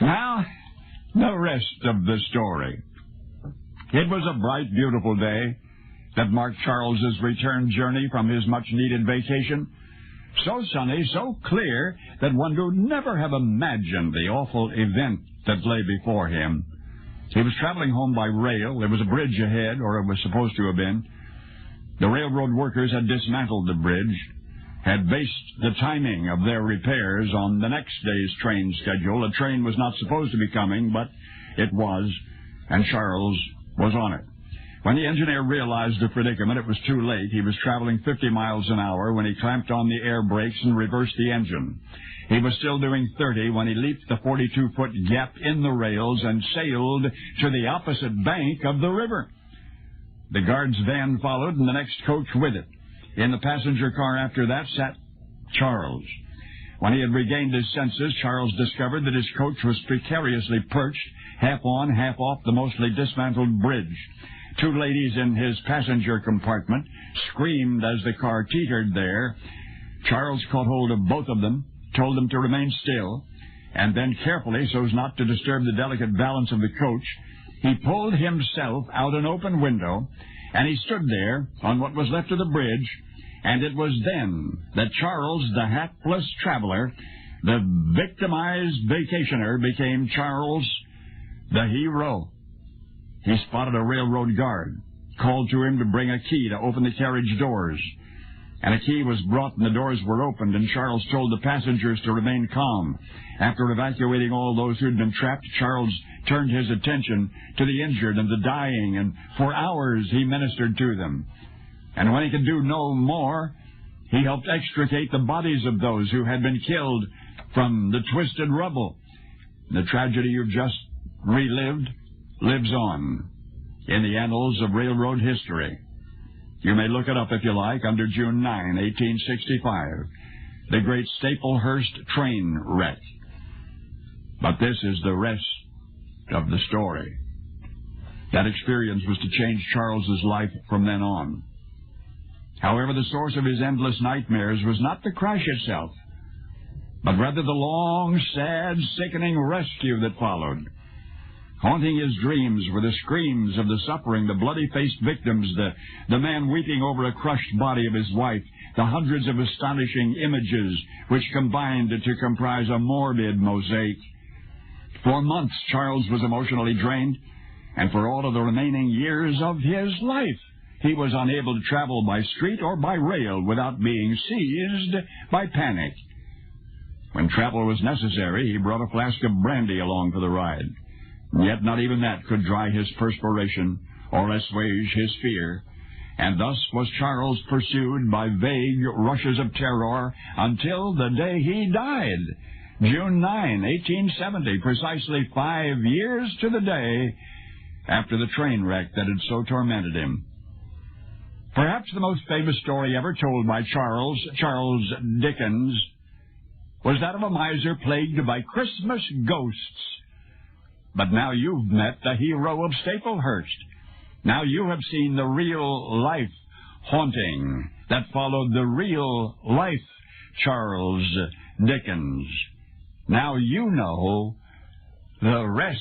Now, the rest of the story. It was a bright, beautiful day that marked Charles's return journey from his much-needed vacation. So sunny, so clear, that one would never have imagined the awful event that lay before him. He was traveling home by rail. There was a bridge ahead, or it was supposed to have been. The railroad workers had dismantled the bridge, had based the timing of their repairs on the next day's train schedule. A train was not supposed to be coming, but it was, and Charles was on it. When the engineer realized the predicament, it was too late. He was traveling 50 miles an hour when he clamped on the air brakes and reversed the engine. He was still doing 30 when he leaped the 42-foot gap in the rails and sailed to the opposite bank of the river. The guard's van followed, and the next coach with it. In the passenger car after that sat Charles. When he had regained his senses, Charles discovered that his coach was precariously perched, half on, half off the mostly dismantled bridge. Two ladies in his passenger compartment screamed as the car teetered there. Charles caught hold of both of them, told them to remain still, and then carefully, so as not to disturb the delicate balance of the coach, he pulled himself out an open window, and he stood there on what was left of the bridge, and it was then that Charles, the hapless traveler, the victimized vacationer, became Charles, the hero. He spotted a railroad guard, called to him to bring a key to open the carriage doors. And a key was brought and the doors were opened, and Charles told the passengers to remain calm. After evacuating all those who had been trapped, Charles turned his attention to the injured and the dying, and for hours he ministered to them. And when he could do no more, he helped extricate the bodies of those who had been killed from the twisted rubble. The tragedy you've just relived lives on in the annals of railroad history. You may look it up if you like under June 9, 1865, the great Staplehurst train wreck. But this is the rest of the story. That experience was to change Charles's life from then on. However, the source of his endless nightmares was not the crash itself, but rather the long, sad, sickening rescue that followed. Haunting his dreams were the screams of the suffering, the bloody-faced victims, the man weeping over a crushed body of his wife, the hundreds of astonishing images which combined to comprise a morbid mosaic. For months, Charles was emotionally drained, and for all of the remaining years of his life, he was unable to travel by street or by rail without being seized by panic. When travel was necessary, he brought a flask of brandy along for the ride. Yet not even that could dry his perspiration or assuage his fear, and thus was Charles pursued by vague rushes of terror until the day he died, June 9, 1870, precisely 5 years to the day after the train wreck that had so tormented him. Perhaps the most famous story ever told by Charles Dickens, was that of a miser plagued by Christmas ghosts. But now you've met the hero of Staplehurst. Now you have seen the real-life haunting that followed the real-life Charles Dickens. Now you know the rest